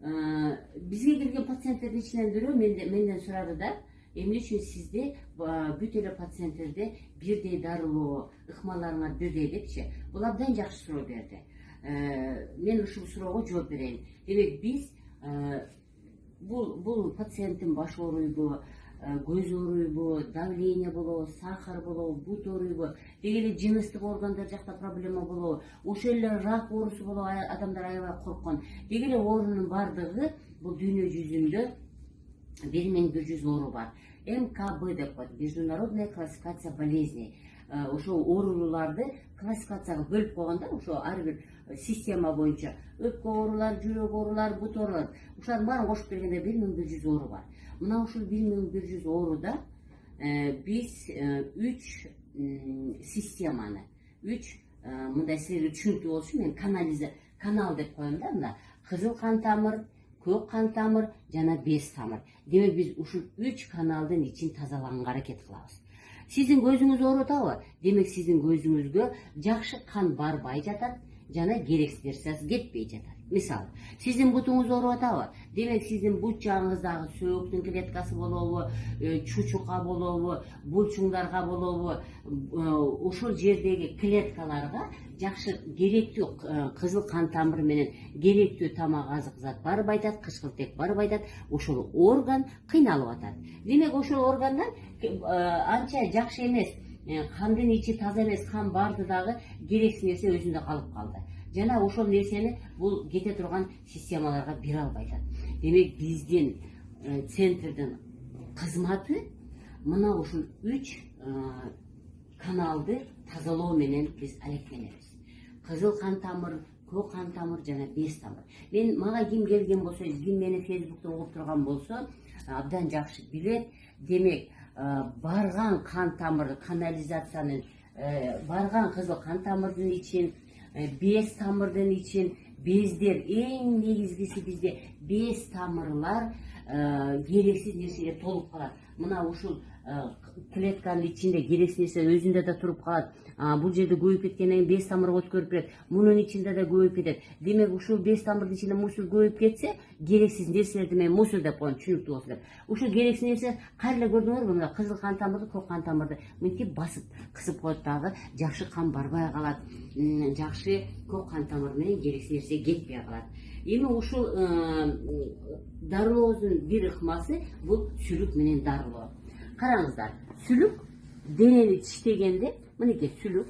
бизге келген пациенттердин ичинен бирөө менден сурады да, эмне үчүн сизде бүт эле пациенттерде бирдей дарылоо, ыкмаларыңар бирдей депчи. Бул абдан жакшы суроо берди. Мен ушул суроого жооп берейин. Демек биз бул пациенттин баш ооруйбу, көз ооруйбу, давление болобу, сахар болобу, бут ооруйбу, деги эле жыныстык органдар жакта проблема болобу, ошол эле рак оорусу болобу, адамдар аябай корккон. Деги эле оорунун бардыгы бул дүйнө жүзүндө 1100 оору бар. МКБ деп коет, международная классификация болезней. Ошол ооруларды классификацияга бөлүп койгондо, ошо ар бир система боюнча өпкө оорулар, жүрөк оорулар, бут оорулар, ушулардын баарын кошуп бергенде 1100 оору бар. Мына ушул 1100 ооруда биз 3 системаны, 3 мындай силерге түшүнүктүү болуш үчүн мен канал деп коем да, мына кызыл кан тамыр, көк кан тамыр жана без тамыр. Демек биз ушул 3 каналдын ичин тазалаганга аракет кылабыз. Сиздин көзүңүз оорут атабы? Демек сиздин көзүңүзгө жакшы кан барбай жатат жана керексиз нерсе кетпей жатат. Мисалы, сиздин бутуңуз ооруп атабы? Демек сиздин бут жагыңыздагы сөөктүн клеткасы болобу, чучука болобу, булчуңдарга болобу, ошол жердеги клеткаларга жакшы керектүү кызыл кан тамыр менен керектүү тамак азык зат барбай атат, кычкылтек барбай атат, ошол орган кыйналып атат. Демек ошол органдан анча жакшы эмес, кандын ичи таза эмес, кан барды дагы керексиз нерсе өзүндө калып калды. Жана ошол нерсени бул кете турган системаларга бере албай атат. Демек биздин центрдин кызматы мына ушул 3 каналды тазалоо менен биз алектенебиз. Кызыл кан тамыр, көк кан тамыр жана без тамыр. Мага ким келген болсо, ким мени Фейсбуктан угуп турган болсо, абдан жакшы билет. Демек, барган кан тамыр канализациянын, барган кызыл кан тамырдын ичин, без тамырдын ичин, бездер эң негизгиси бизде без тамырлар керексиз нерсеге толуп калат. Мына ушул клетканын ичинде керексиз нерсе өзүндө да туруп калат. Бул жерде көбөйүп кеткенден без тамырга өткөрүп берет. Мунун ичинде да көбөйүп кетет. Демек ушул без тамырдын ичинде мусор көбөйүп кетсе, керексиз нерселерди мен мусор деп коем, түшүнүктүү болсун деп. Ушул керексиз нерсе кайра көрдүңөрбү? Мына кызыл кан тамырды, көк кан тамырды мынтип басып, кысып коет дагы, жакшы кан барбай калат. Жакшы көк кан тамыр менен керексиз нерсе кетпей калат. Эми ушул дарылообуздун бир ыкмасы бул сүлүк менен дарылоо. Караңыздар, сүлүк денени тиштегенде, мынеке сүлүк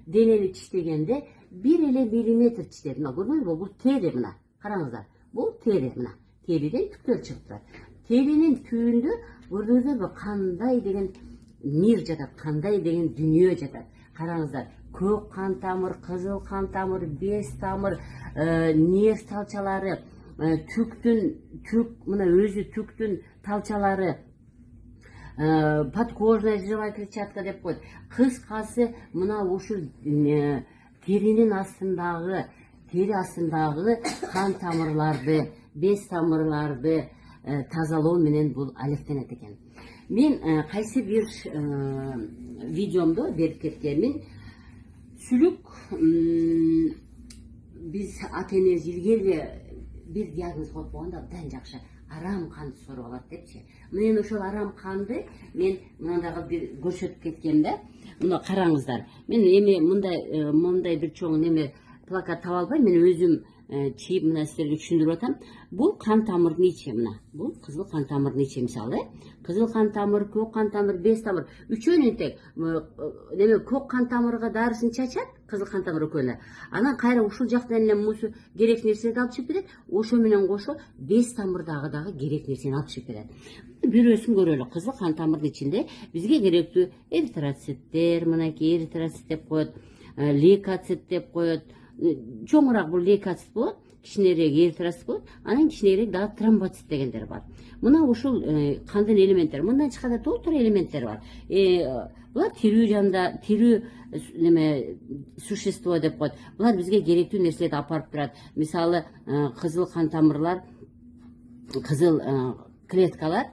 денени тиштегенде 1 эле миллиметр тиштейт. Мына көрдүңүзбү? Бул тери мына. Караңыздар, бул тери мына. Териден түктөр чыгып турат. Теринин түбүндө көрдүңүздөрбү кандай деген мир жатат, кандай деген дүнүйө жатат. Караңыздар, көк кан тамыр, кызыл кан тамыр, без тамыр, нерв талчалары, түк мына өзү түктүн талчалары, подкожная жировая клетчатка деп коет. Кыскасы мына ушул теринин астындагы, тери астындагы кан тамырларды, без тамырларды тазалоо менен бул алектенет экен. Мен кайсы бир видеомдо берип кеткенмин. Сүлүк биз ата энебиз илгери бир диагноз коюп койгондо абдан жакшы арам канды соруп алат депчи. Мен ошол арам канды мен мынандагы бир көрсөтүп кеткем да. Мына караңыздар. Мен эми мындай бир чоң неме плакат таба албайм. Мен өзүм чийип мына силерге түшүндүрүп атам. Бул кан тамырдын ичи мына. Бул кызыл кан тамырдын ичи мисалы. Кызыл кан тамыр, көк кан тамыр, без тамыр. Үчөөнүн тең неме көк кан тамырга дарысын чачат, кызыл кан тамыр экөөнө. Анан кайра ушул жактан эле мусу керектүү нерсени алып чыгып берет. Ошо менен кошо без тамырдагы дагы керектүү нерсени алып чыгып берет. Бирөөсүн көрөлү. Кызыл кан тамырдын ичинде бизге керектүү эритроциттер, мынакей эритроцит деп коет, лейкоцит деп коет. Чоңураак бул лейкоцит болот, кичинерээк эритроцит болот, анан кичинерээк дагы тромбоцит дегендер бар. Мына ушул кандын элементтери, мындан чыкканда толтура элементтер бар. Булар тирүү жанда, тирүү неме существо деп коет. Булар бизге керектүү нерселерди апарып турат. Мисалы, кызыл кан тамырлар, кызыл клеткалар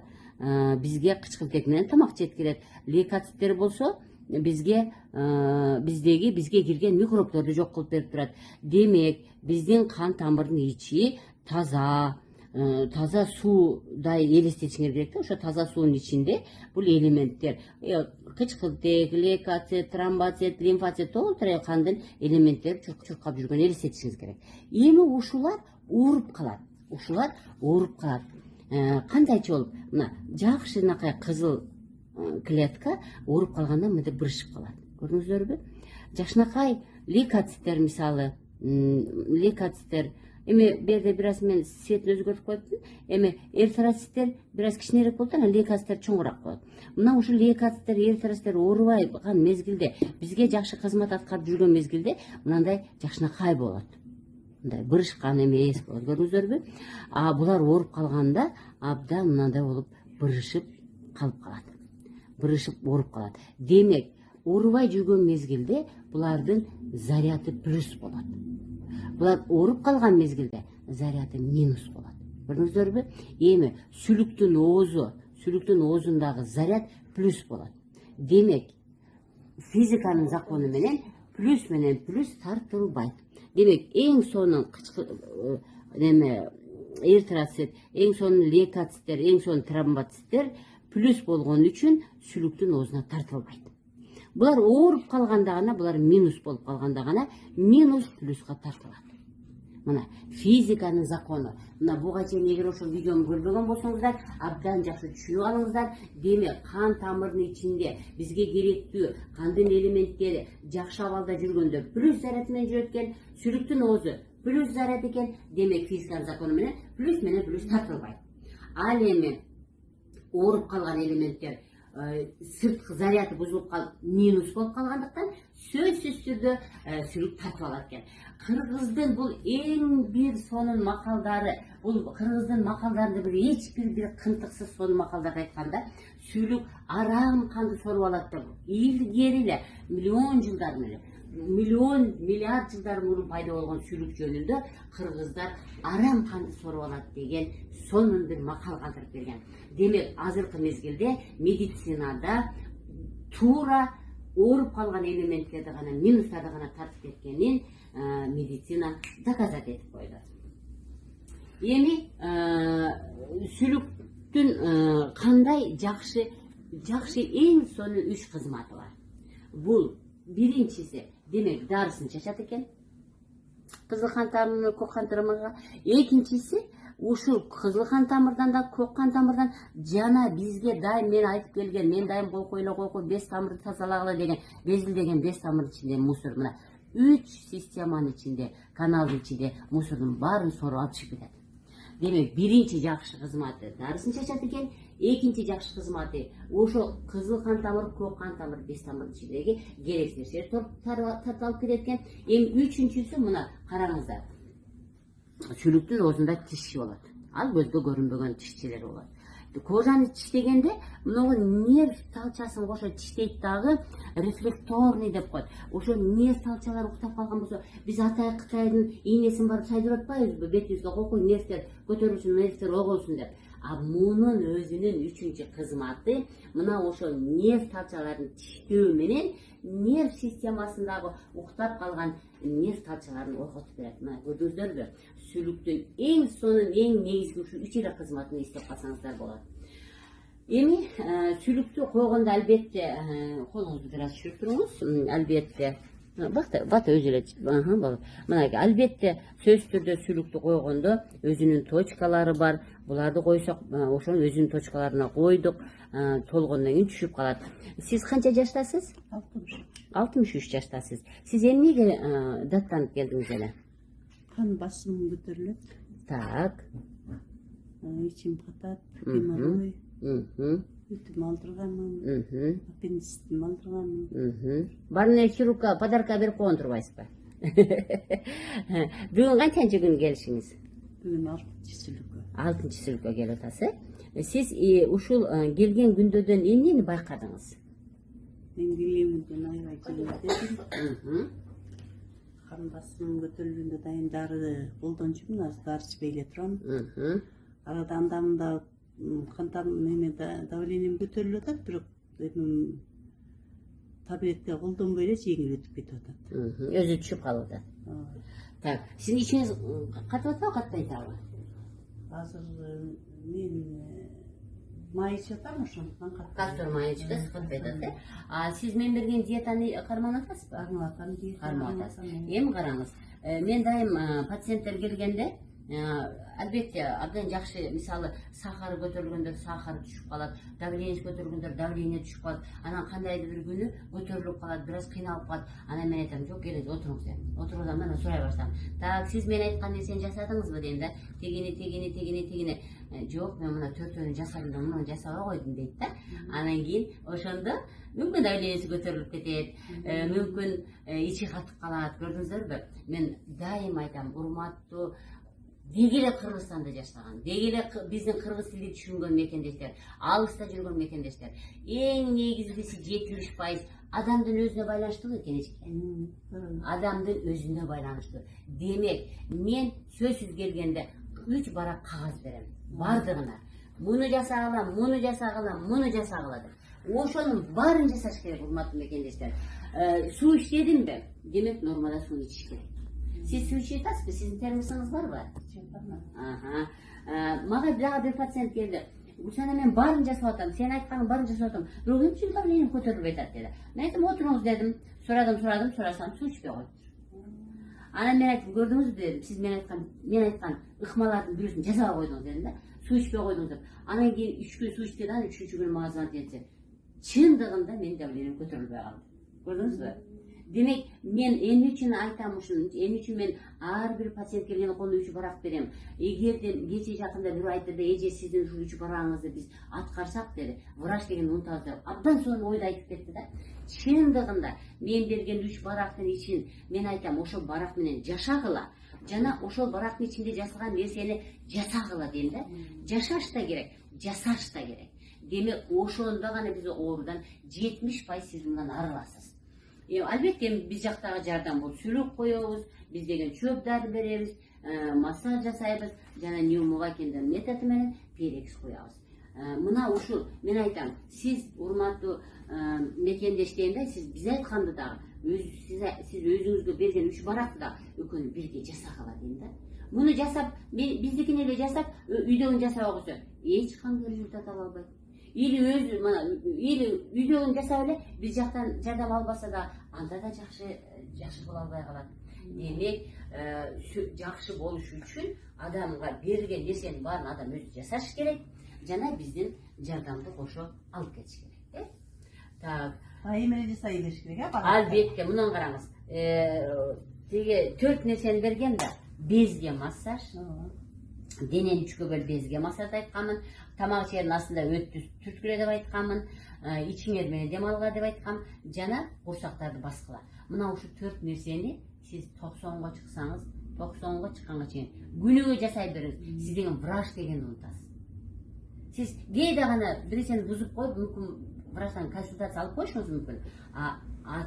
бизге кычкылтек менен тамак жеткирет. Лейкоциттер болсо бизге кирген микробторду жок кылып берип турат. Демек, биздин кан тамырдын ичи таза, таза суудай элестетишиңер керек да. Ошо таза суунун ичинде бул элементтер кычкылтек, лейкоцит, тромбоцит, лимфоцит толтура кандын элементтери чуркап жүргөн элестетишиңиз керек. Эми ушулар ооруп калат. Кандайча болуп, мына жакшынакай кызыл клетка ооруп калганда мындай бырышып калат. Көрдүңүздөрбү? Жакшынакай лейкоциттер мисалы, лейкоциттер эми берде бир аз мен цветин өзгөртүп коюптун. Эми эритроциттер бир аз кичинерээк болот, анан лейкоциттер чоңураак болот. Мына ушул лейкоциттер, эритроциттер оорубайган мезгилде, бизге жакшы кызмат аткарып жүргөн мезгилде мындай жакшынакай болот. Мындай бырышкан эмес болот. Көрдүңүздөрбү? А булар ооруп калганда абдан мындай болуп бырышып калып калат. Бырышып ооруп калат. Демек, оорубай жүргөн мезгилде булардын заряды плюс болот. Булар ооруп калган мезгилде заряды минус болот. Көрдүңүздөрбү? Эми сүлүктүн оозундагы заряд плюс болот. Демек, физиканын закону менен плюс тартылбайт. Демек, эң сонун эритроцит, эң сонун лейкоциттер, эң сонун тромбоциттер плюс болгон үчүн сүлүктүн оозуна тартылбайт. Булар ооруп калганда гана, булар минус болуп калганда гана минус плюска тартылат. Мына физиканын закону. Мына буга чейин эгер ошол видеону көрбөгөн болсоңуздар, абдан жакшы түшүнүп алыңыздар. Демек, кан тамырынын ичинде бизге керектүү кандын элементтери жакшы абалда жүргөндө плюс заряд менен жүрөт экен, сүлүктүн оозу плюс заряд экен. Демек, физиканын закону менен плюс тартылбайт. Ал эми ооруп калган элементтер сырткы заряды бузулуп калып минус болуп калгандыктан сөзсүз түрдө сүлүк тартып алат экен. Кыргыздын бул эң бир сонун макалдары, бул кыргыздын макалдарында эч бир кынтыксыз сонун макалдарды айтканда, сүлүк арам канды соруп алат деп. Илгери эле миллиард жылдар мурун пайда болгон сүлүк жөнүндө кыргыздар арам канды соруп алат деген сонун бир макал калтырып берген. Демек, азыркы мезгилде медицинада туура ооруп калган элементтерди гана, минустарды гана тартып кеткенин медицина доказать этип койду. Эми сүлүктүн кандай жакшы эң сонун 3 кызматы бар. Бул биринчиси, демек, дарысын чачат экен. Кызыл кан тамыры, көк кан тамырга. Экинчиси, ушул кызыл кан тамырдан да, көк кан тамырдан жана бизге дайым мен айтып келген, мен дайым койкой бес тамырды тазалагыла деген, безилдеген бес тамырдын ичинде мусор. Мына 3 системанын ичинде, каналдын ичинде мусордун баарын соруп алып чыгып кетет. Демек, биринчи жакшы кызматы дарысын чачат экен, экинчи жакшы кызматы ошо кызыл кан тамыр, көк кан тамыр, бес тамырдын ичиндеги керексиз нерселер тарталып кетет экен. Эми үчүнчүсү мына караңыздар. Сүлүктүн оозунда тишчи болот. Ал көзгө көрүнбөгөн тишчилер болот. Кожаны тиштегенде мынагу нерв талчасын кошо тиштейт дагы, рефлекторный деп коет. Ошо нерв талчалары уктап калган болсо, биз Атай Кытайдын ийнесин барып сайдырып атпайбызбы? Бетибизге койкой нервтер көтөрүлсүн, нервтер оголсун деп. А мунун өзүнүн үчүнчү кызматы мына ошо нерв талчаларын тиштөө менен нерв системасындагы уктап калган нерв талчаларын ойготуп берет. Мына көрдүңүздөрбү? Сүлүктүн эң сонун, эң негизги ушул 3 эле кызматын эстеп калсаңыздар болот. Эми сүлүктү койгондо албетте колуңузду бир аз түшүрүп туруңуз. Албетте бата өзү эле мына албетте сөзсүз түрдө сүлүктү койгондо өзүнүн точкалары бар. Буларды койсок, ошонун өзүнүн точкаларына койдук, толгондон кийин түшүп калат. Сиз канча жаштасыз? 63 жаштасыз. Сиз эмнеге даттанып келдиңиз эле? Қан басымым көтөрүлөт. Так. Ичим катат, геморрой. Үтүм алдырганмын. Аппендицитим алдырганмын. Барына хирургка подарка берип койгон турбайсызбы? Бүгүн канчанчы күн келишиңиз? Бүгүн 6-сүлүккө. 6-сүлүккө келип атасыз. Сиз ушул келген күндөрдөн эмнени байкадыңыз? Мен келген күндөн аябай жеңилдедим. Қан басымым көтөрүлгөндө дайым дары колдончумун, азыр дары ичпей эле турам. Арада анда-мында кан тамырым давлением көтөрүлүп атат, бирок таблетка колдонбой эле жеңил өтүп кетип атат. Өзү түшүп калып атат. Так, сиздин ичиңиз катып атабы, катпай атабы? азыр мен май ичип атам ошондуктан кастор майы ичип сыпатпай атат э. Сиз мен берген диетаны карманып атасызбы? кармап атам. Кармап атасыз. Эми караңыз, мен дайым пациенттер келгенде албетте абдан жакшы, мисалы сахары көтөрүлгөндөр сахары түшүп калат, давлениеси көтөрүлгөндөр давление түшүп калат, анан кандайдыр бир күнү көтөрүлүп калат, бир аз кыйналып калат. Анан мен айтам, жок келиңиз отуруңуз дейм. Отургузам да анан сурай баштайм. Так, сиз мен айткан нерсени жасадыңызбы дейм да. Тегини. Жок, мен мына төртөөнү жасадым да, муну жасабай койдум дейт да. Анан кийин ошондо мүмкүн давлениеси көтөрүлүп кетет, мүмкүн ичи катып калат. Көрдүңүздөрбү? Мен дайым айтам, урматтуу деги эле Кыргызстанда жашаган, деги эле биздин кыргыз тилди түшүнгөн мекендештер, алыста жүргөн мекендештер, эң негизгиси 70% адамдын өзүнө байланыштуу экен эчке. Адамдын өзүнө байланыштуу. Демек, мен сөзсүз келгенде 3 барак кагаз берем. Бардыгына. Муну жасагыла, муну жасагыла, муну жасагыла деп. Ошонун баарын жасаш керек, урматтуу мекендештер. Суу ичтедимби? Демек, нормада суу ичиш керек. Сиз суу ичип атасызбы? Сиздин термосуңуз барбы? Мага дагы бир пациент келди. Гүлсана, мен баарын жасап атам, сен айтканың баарын жасап атам. Бирок эмне үчүн давлением көтөрүлбөй атат деди. Мен айттым, отуруңуз дедим. Сурасам, суу ичпей койду. Анан мен айттым, көрдүңүзбү дедим, сиз мен айткан ыкмалардын бирөөсүн жасабай койдуңуз дедим да. Суу ичпей койдуңуз деп. Анан кийин 3 күн суу ичти да, 3-күнчү күнү мага звонок этти. Чындыгында менин давлением көтөрүлбөй калды. Көрдүңүзбү? Демек, мен эмне үчүн айтам ушуну, эмне үчүн мен ар бир пациент келгенде колуна 3 барак берем. Эгерде кече жакында бирөө айтты да, эже сиздин ушул 3 барагыңызды биз аткарсак деди, врач дегенди унутабыз деп. Абдан сонун ойду айтып кетти да. Чындыгында мен берген 3 барактын ичин мен айтам, ошол барак менен жашагыла, жана ошол барактын ичинде жасалган нерсени жасагыла дейм да. Жашаш да керек, жасаш да керек. Демек, ошондо гана биз оорудан 70% сиз мындан арыласыз. Албетте биз жактагы жардам бул сүлүк коебуз, биз деген чөп дары беребиз, массаж жасайбыз, жана неумовакиндин методу менен перекис коебуз. Мына ушул мен айтам, сиз урматтуу мекендеш дейм да, сиз биз айтканды дагы, сиз өзүңүзгө берген 3 баракты да экөөнү бирге жасагыла дейм да. Муну жасап, биздикини эле жасап, үйдөгүн жасабай койсо, эч кандай результат ала албайт. Или үйдөгүн жасап эле биз жактан жардам албаса да, анда да жакшы боло албай калат. Демек, жакшы болуш үчүн адамга берилген нерсенин баарын адам өзү жасаш керек, жана биздин жардамды кошо алып кетиш керек. Так. Эмне жасай бериш керек, Албетте, мунун караңыз. Теге 4 нерсени берген да, безге массаж, денени 3 бөл безге массаж айтканмын, тамак ичердин астында өттү түрткүлө деп айтканмын, ичиңер менен дем алгыла деп айткам, жана курсактарды баскыла. Мына ушу 4 нерсени сиз 90го чыксаңыз, 90го чыкканга чейин күнүгө жасай бериңиз. Сиз деген врач дегенди унутасыз. Сиз кээде гана бирисени бузуп коюп, мүмкүн врачтан консультация алып коюшуңуз мүмкүн. А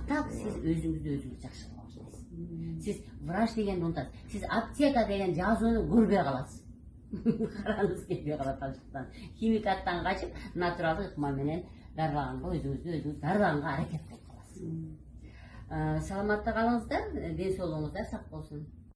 так сиз өзүңүздү жакшы кыла баштайсыз. Сиз врач дегенди унутасыз. Сиз аптека деген жазууну көрбөй каласыз. Караңыз келбей калат алчыктан. Химикаттан качып, натуралдык ыкма менен дарылаганга өзүңүздү дарылаганга аракет кылып каласыз. Саламатта калыңыздар, ден соолугуңуздар сак болсун.